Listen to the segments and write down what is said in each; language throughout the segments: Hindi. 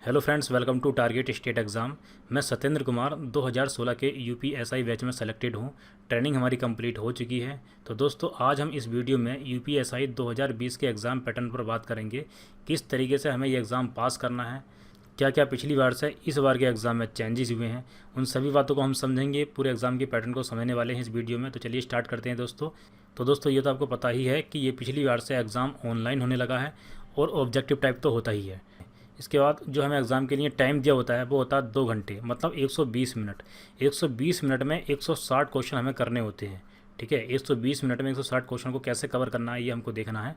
Hello friends, welcome to target state exam. मैं सत्येंद्र कुमार 2016 के यूपीएसआई बैच में सेलेक्टेड हूँ। ट्रेनिंग हमारी कंप्लीट हो चुकी है। तो दोस्तों, आज हम इस वीडियो में यूपीएसआई 2020 के एग्ज़ाम पैटर्न पर बात करेंगे। किस तरीके से हमें ये एग्ज़ाम पास करना है, क्या क्या पिछली बार से इस बार के एग्ज़ाम में चेंजेस हुए हैं, उन सभी बातों को हम समझेंगे। पूरे एग्ज़ाम के पैटर्न को समझने वाले हैं इस वीडियो में। तो चलिए स्टार्ट करते हैं दोस्तों। तो दोस्तों, ये तो आपको पता ही है कि ये पिछली बार से एग्ज़ाम ऑनलाइन होने लगा है और ऑब्जेक्टिव टाइप तो होता ही है। इसके बाद जो हमें एग्ज़ाम के लिए टाइम दिया होता है वो होता है 2 घंटे, मतलब 120 मिनट। 120 मिनट में 160 क्वेश्चन हमें करने होते हैं। ठीक है, 120 मिनट में 160 क्वेश्चन को कैसे कवर करना है ये हमको देखना है।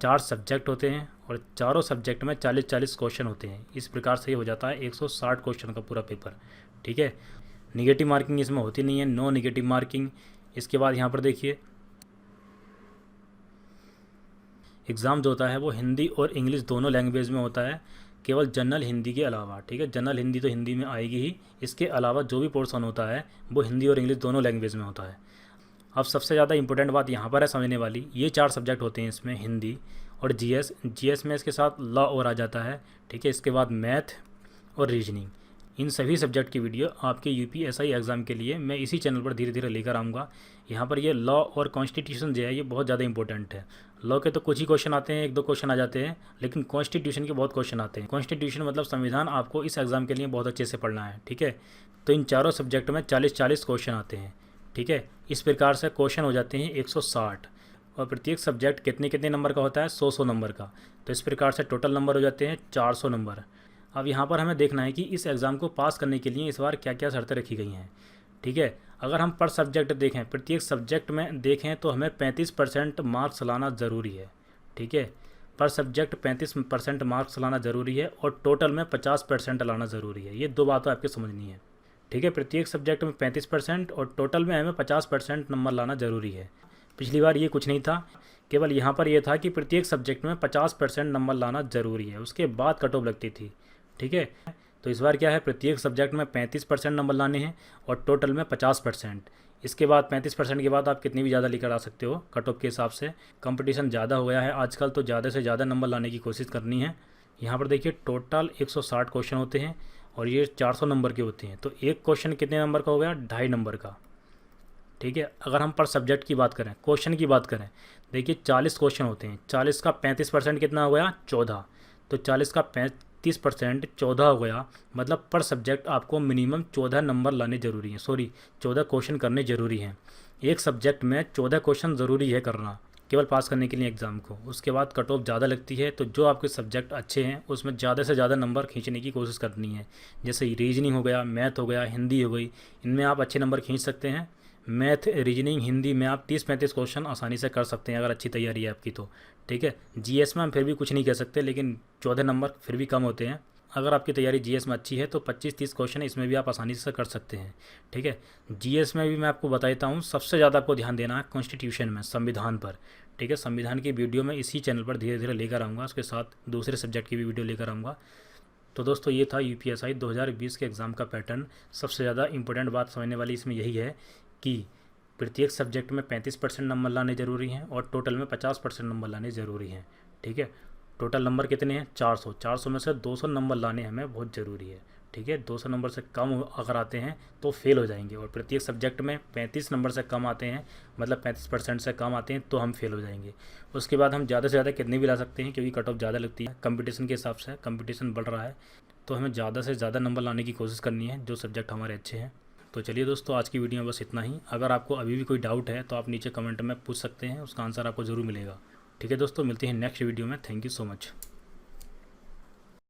4 सब्जेक्ट होते हैं और चारों सब्जेक्ट में 40-40 क्वेश्चन होते हैं। इस प्रकार से ये हो जाता है 160 क्वेश्चन का पूरा पेपर। ठीक है, निगेटिव मार्किंग इसमें होती नहीं है, नो निगेटिव मार्किंग। इसके बाद यहाँ पर देखिए, एग्ज़ाम जो होता है वो हिंदी और इंग्लिश दोनों लैंग्वेज में होता है, केवल जनरल हिंदी के अलावा। ठीक है, जनरल हिंदी तो हिंदी में आएगी ही, इसके अलावा जो भी पोर्शन होता है वो हिंदी और इंग्लिश दोनों लैंग्वेज में होता है। अब सबसे ज़्यादा इंपॉर्टेंट बात यहाँ पर है समझने वाली, ये 4 सब्जेक्ट होते हैं इसमें, हिंदी और जीएस में इसके साथ लॉ और आ जाता है। ठीक है, इसके बाद मैथ और रीजनिंग। इन सभी सब्जेक्ट की वीडियो आपके यूपीएसआई एग्ज़ाम के लिए मैं इसी चैनल पर धीरे धीरे लेकर आऊँगा। यहाँ पर ये लॉ और कॉन्स्टिट्यूशन जो है ये बहुत ज़्यादा इंपॉर्टेंट है। लॉ के तो कुछ ही क्वेश्चन आते हैं, 1-2 क्वेश्चन आ जाते हैं, लेकिन कॉन्स्टिट्यूशन के बहुत क्वेश्चन आते हैं। कॉन्स्टिट्यूशन मतलब संविधान आपको इस एग्ज़ाम के लिए बहुत अच्छे से पढ़ना है। ठीक है, तो इन चारों सब्जेक्ट में 40-40 क्वेश्चन आते हैं। ठीक है, इस प्रकार से क्वेश्चन हो जाते हैं 160, और प्रत्येक सब्जेक्ट कितने कितने नंबर का होता है, 100 नंबर का। तो इस प्रकार से टोटल नंबर हो जाते हैं 400 नंबर। अब यहाँ पर हमें देखना है कि इस एग्ज़ाम को पास करने के लिए इस बार क्या क्या शर्तें रखी गई हैं। ठीक है, अगर हम पर सब्जेक्ट देखें, प्रत्येक सब्जेक्ट में देखें, तो हमें 35% मार्क्स लाना ज़रूरी है। ठीक है, पर सब्जेक्ट 35% मार्क्स लाना ज़रूरी है और टोटल में 50% लाना ज़रूरी है। ये 2 बातें आपको समझनी है। ठीक है, प्रत्येक सब्जेक्ट में 35% और टोटल में हमें 50% नंबर लाना ज़रूरी है। पिछली बार ये कुछ नहीं था, केवल यहाँ पर यह था कि प्रत्येक सब्जेक्ट में 50% नंबर लाना ज़रूरी है, उसके बाद कट ऑफ लगती थी। ठीक है, तो इस बार क्या है, प्रत्येक सब्जेक्ट में 35% नंबर लाने हैं और टोटल में 50%। इसके बाद 35% के बाद आप कितनी भी ज़्यादा लेकर आ सकते हो कट ऑफ के हिसाब से। कंपटीशन ज़्यादा हो गया है आजकल, तो ज़्यादा से ज़्यादा नंबर लाने की कोशिश करनी है। यहाँ पर देखिए, टोटल 160 क्वेश्चन होते हैं और ये 400 नंबर के होते हैं। तो एक क्वेश्चन कितने नंबर का हो गया, 2.5 नंबर का। ठीक है, अगर हम पर सब्जेक्ट की बात करें, क्वेश्चन की बात करें, देखिए 40 क्वेश्चन होते हैं। 40 का 35% कितना हो गया, 14। तो 40 का 35% 14 हो गया, मतलब पर सब्जेक्ट आपको मिनिमम 14 नंबर लाने ज़रूरी हैं, 14 क्वेश्चन करने ज़रूरी हैं। एक सब्जेक्ट में 14 क्वेश्चन ज़रूरी है करना, केवल पास करने के लिए एग्ज़ाम को। उसके बाद कट ऑफ ज़्यादा लगती है, तो जो आपके सब्जेक्ट अच्छे हैं उसमें ज़्यादा से ज़्यादा नंबर खींचने की कोशिश करनी है। जैसे रीजनिंग हो गया, मैथ हो गया, हिंदी हो गई, इनमें आप अच्छे नंबर खींच सकते हैं। मैथ, रीजनिंग, हिंदी में आप 30-35 क्वेश्चन आसानी से कर सकते हैं अगर अच्छी तैयारी है आपकी तो। ठीक है, जीएस में हम फिर भी कुछ नहीं कह सकते, लेकिन 14 नंबर फिर भी कम होते हैं। अगर आपकी तैयारी जीएस में अच्छी है तो 25-30 क्वेश्चन इसमें भी आप आसानी से कर सकते हैं। ठीक है, जीएस में भी मैं आपको बताता हूँ, सबसे ज़्यादा आपको ध्यान देना है कॉन्स्टिट्यूशन में, संविधान पर। ठीक है, संविधान की वीडियो मैं इसी चैनल पर धीरे धीरे लेकर आऊँगा, उसके साथ दूसरे सब्जेक्ट की भी वीडियो लेकर आऊँगा। तो दोस्तों, ये था यूपीएसआई 2020 के एग्ज़ाम का पैटर्न। सबसे ज़्यादा इंपॉर्टेंट बात समझने वाली इसमें यही है कि प्रत्येक सब्जेक्ट में 35% नंबर लाने ज़रूरी हैं और टोटल में 50% नंबर लाने ज़रूरी हैं। ठीक है, टोटल नंबर कितने हैं, 400। 400 में से 200 नंबर लाने हमें बहुत ज़रूरी है। ठीक है, 200 नंबर से कम अगर आते हैं तो फेल हो जाएंगे, और प्रत्येक सब्जेक्ट में 35 नंबर से कम आते हैं, मतलब 35% से कम आते हैं, तो हम फेल हो जाएंगे। उसके बाद हम ज़्यादा से ज़्यादा कितने भी ला सकते हैं, क्योंकि कट ऑफ ज़्यादा लगती है कंपटीशन के हिसाब से, कंपटीशन बढ़ रहा है, तो हमें ज़्यादा से ज़्यादा नंबर लाने की कोशिश करनी है, जो सब्जेक्ट हमारे अच्छे हैं। तो चलिए दोस्तों, आज की वीडियो में बस इतना ही। अगर आपको अभी भी कोई डाउट है तो आप नीचे कमेंट में पूछ सकते हैं, उसका आंसर आपको ज़रूर मिलेगा। ठीक है दोस्तों, मिलते हैं नेक्स्ट वीडियो में। Thank you so much.